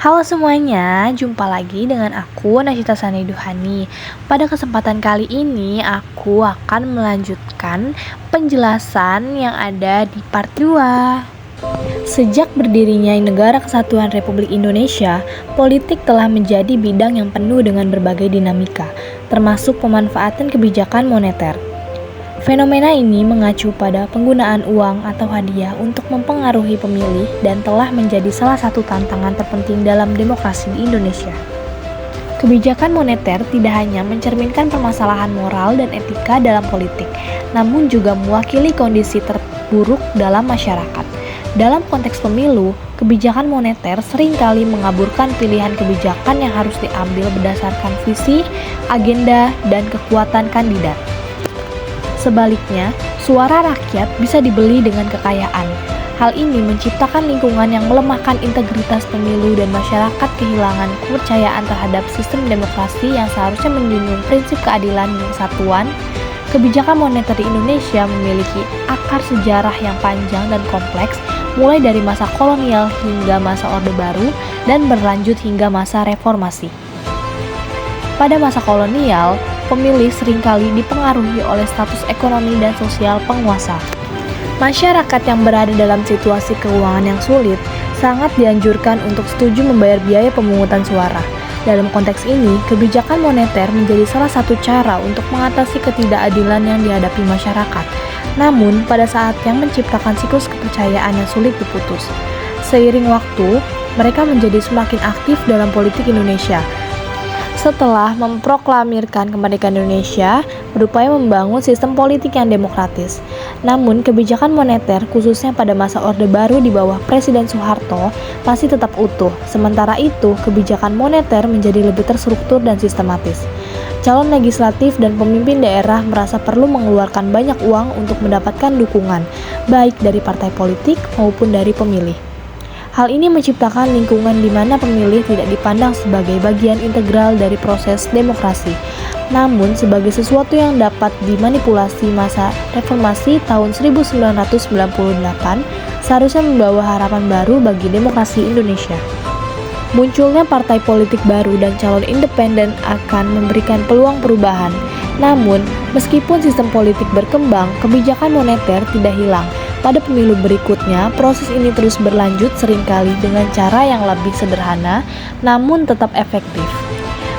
Halo semuanya, jumpa lagi dengan aku Nashita Sani Duhani. Pada kesempatan kali ini aku akan melanjutkan penjelasan yang ada di part 2. Sejak berdirinya Negara Kesatuan Republik Indonesia, politik telah menjadi bidang yang penuh dengan berbagai dinamika, termasuk pemanfaatan kebijakan moneter. Fenomena ini mengacu pada penggunaan uang atau hadiah untuk mempengaruhi pemilih dan telah menjadi salah satu tantangan terpenting dalam demokrasi di Indonesia. Kebijakan moneter tidak hanya mencerminkan permasalahan moral dan etika dalam politik, namun juga mewakili kondisi terburuk dalam masyarakat. Dalam konteks pemilu, kebijakan moneter seringkali mengaburkan pilihan kebijakan yang harus diambil berdasarkan visi, agenda, dan kekuatan kandidat. Sebaliknya, suara rakyat bisa dibeli dengan kekayaan. Hal ini menciptakan lingkungan yang melemahkan integritas pemilu dan masyarakat kehilangan kepercayaan terhadap sistem demokrasi yang seharusnya menjunjung prinsip keadilan dan kesatuan. Kebijakan moneter di Indonesia memiliki akar sejarah yang panjang dan kompleks, mulai dari masa kolonial hingga masa Orde Baru dan berlanjut hingga masa reformasi. Pada masa kolonial, pemilih seringkali dipengaruhi oleh status ekonomi dan sosial penguasa. Masyarakat yang berada dalam situasi keuangan yang sulit sangat dianjurkan untuk setuju membayar biaya pemungutan suara. Dalam konteks ini, kebijakan moneter menjadi salah satu cara untuk mengatasi ketidakadilan yang dihadapi masyarakat. Namun, pada saat yang menciptakan siklus kepercayaan yang sulit diputus. Seiring waktu, mereka menjadi semakin aktif dalam politik Indonesia. Setelah memproklamirkan kemerdekaan Indonesia, berupaya membangun sistem politik yang demokratis. Namun, kebijakan moneter, khususnya pada masa Orde Baru di bawah Presiden Soeharto, masih tetap utuh. Sementara itu, kebijakan moneter menjadi lebih terstruktur dan sistematis. Calon legislatif dan pemimpin daerah merasa perlu mengeluarkan banyak uang untuk mendapatkan dukungan, baik dari partai politik maupun dari pemilih. Hal ini menciptakan lingkungan di mana pemilih tidak dipandang sebagai bagian integral dari proses demokrasi, namun sebagai sesuatu yang dapat dimanipulasi. Masa reformasi tahun 1998 seharusnya membawa harapan baru bagi demokrasi Indonesia. Munculnya partai politik baru dan calon independen akan memberikan peluang perubahan. Namun, meskipun sistem politik berkembang, kebijakan moneter tidak hilang. Pada pemilu berikutnya, proses ini terus berlanjut seringkali dengan cara yang lebih sederhana, namun tetap efektif.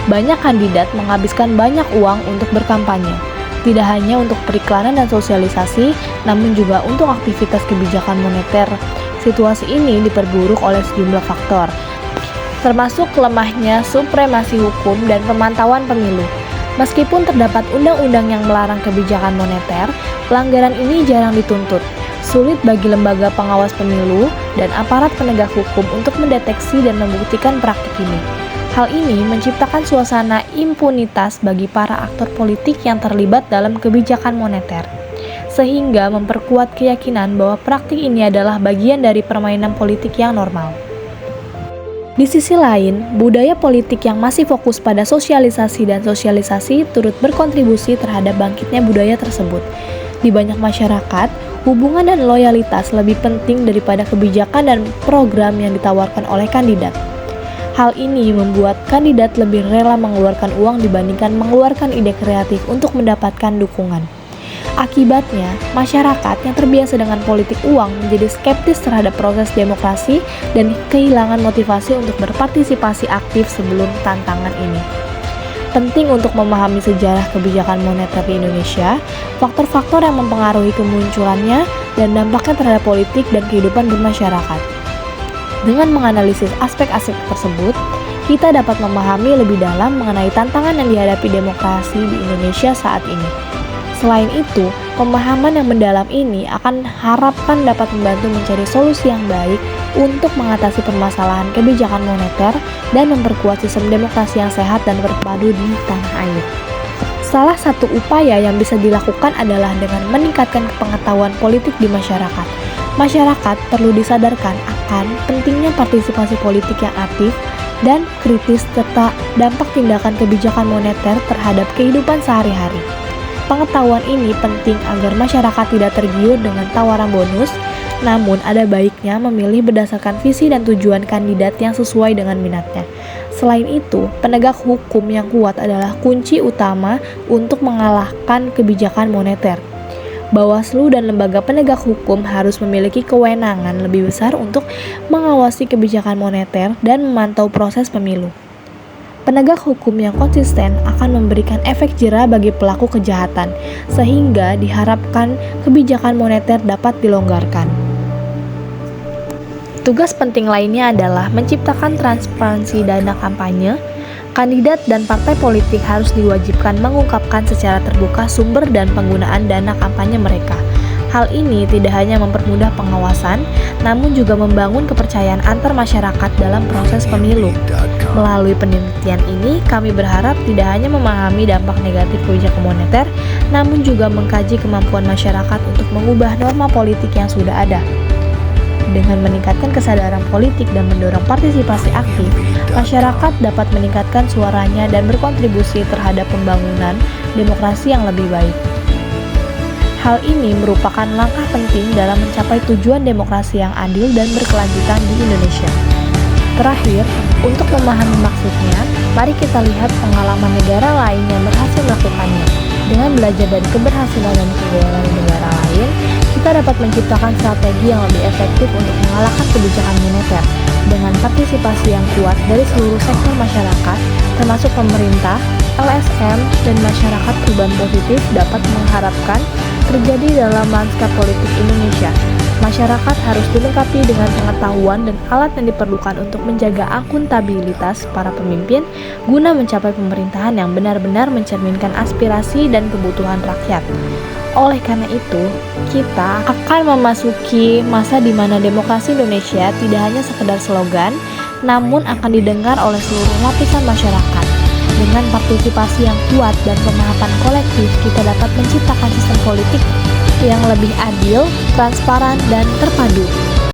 Banyak kandidat menghabiskan banyak uang untuk berkampanye, tidak hanya untuk periklanan dan sosialisasi, namun juga untuk aktivitas kebijakan moneter. Situasi ini diperburuk oleh sejumlah faktor, termasuk lemahnya supremasi hukum dan pemantauan pemilu. Meskipun terdapat undang-undang yang melarang kebijakan moneter, pelanggaran ini jarang dituntut. Sulit bagi lembaga pengawas pemilu dan aparat penegak hukum untuk mendeteksi dan membuktikan praktik ini. Hal ini menciptakan suasana impunitas bagi para aktor politik yang terlibat dalam kebijakan moneter, sehingga memperkuat keyakinan bahwa praktik ini adalah bagian dari permainan politik yang normal. Di sisi lain, budaya politik yang masih fokus pada sosialisasi dan sosialisasi turut berkontribusi terhadap bangkitnya budaya tersebut. Di banyak masyarakat, hubungan dan loyalitas lebih penting daripada kebijakan dan program yang ditawarkan oleh kandidat. Hal ini membuat kandidat lebih rela mengeluarkan uang dibandingkan mengeluarkan ide kreatif untuk mendapatkan dukungan. Akibatnya, masyarakat yang terbiasa dengan politik uang menjadi skeptis terhadap proses demokrasi dan kehilangan motivasi untuk berpartisipasi aktif sebelum tantangan ini. Penting untuk memahami sejarah kebijakan moneter di Indonesia, faktor-faktor yang mempengaruhi kemunculannya, dan dampaknya terhadap politik dan kehidupan bermasyarakat. Dengan menganalisis aspek-aspek tersebut, kita dapat memahami lebih dalam mengenai tantangan yang dihadapi demokrasi di Indonesia saat ini. Selain itu, pemahaman yang mendalam ini akan harapkan dapat membantu mencari solusi yang baik untuk mengatasi permasalahan kebijakan moneter dan memperkuat sistem demokrasi yang sehat dan berpadu di tanah air. Salah satu upaya yang bisa dilakukan adalah dengan meningkatkan pengetahuan politik di masyarakat. Masyarakat perlu disadarkan akan pentingnya partisipasi politik yang aktif dan kritis serta dampak tindakan kebijakan moneter terhadap kehidupan sehari-hari. Pengetahuan ini penting agar masyarakat tidak tergiur dengan tawaran bonus, Namun, ada baiknya memilih berdasarkan visi dan tujuan kandidat yang sesuai dengan minatnya. Selain itu, penegak hukum yang kuat adalah kunci utama untuk mengalahkan kebijakan moneter. Bawaslu dan lembaga penegak hukum harus memiliki kewenangan lebih besar untuk mengawasi kebijakan moneter dan memantau proses pemilu. Penegak hukum yang konsisten akan memberikan efek jera bagi pelaku kejahatan, sehingga diharapkan kebijakan moneter dapat dilonggarkan. Tugas penting lainnya adalah menciptakan transparansi dana kampanye. Kandidat dan partai politik harus diwajibkan mengungkapkan secara terbuka sumber dan penggunaan dana kampanye mereka. Hal ini tidak hanya mempermudah pengawasan, namun juga membangun kepercayaan antar masyarakat dalam proses pemilu. Melalui penelitian ini, kami berharap tidak hanya memahami dampak negatif kebijakan moneter, namun juga mengkaji kemampuan masyarakat untuk mengubah norma politik yang sudah ada. Dengan meningkatkan kesadaran politik dan mendorong partisipasi aktif, masyarakat dapat meningkatkan suaranya dan berkontribusi terhadap pembangunan demokrasi yang lebih baik. Hal ini merupakan langkah penting dalam mencapai tujuan demokrasi yang adil dan berkelanjutan di Indonesia. Terakhir, untuk memahami maksudnya, mari kita lihat pengalaman negara lain yang berhasil melakukannya. Dengan belajar dari keberhasilan dan kegagalan negara lain, kita dapat menciptakan strategi yang lebih efektif untuk mengalahkan kebijakan moneter. Dengan partisipasi yang kuat dari seluruh sektor masyarakat, termasuk pemerintah, LSM, dan masyarakat, perubahan positif dapat mengharapkan terjadi dalam lanskap politik Indonesia. Masyarakat harus dilengkapi dengan pengetahuan dan alat yang diperlukan untuk menjaga akuntabilitas para pemimpin guna mencapai pemerintahan yang benar-benar mencerminkan aspirasi dan kebutuhan rakyat. Oleh karena itu, kita akan memasuki masa di mana demokrasi Indonesia tidak hanya sekedar slogan, namun akan didengar oleh seluruh lapisan masyarakat. Dengan partisipasi yang kuat dan pemahaman kolektif, kita dapat menciptakan sistem politik yang lebih adil, transparan, dan terpadu.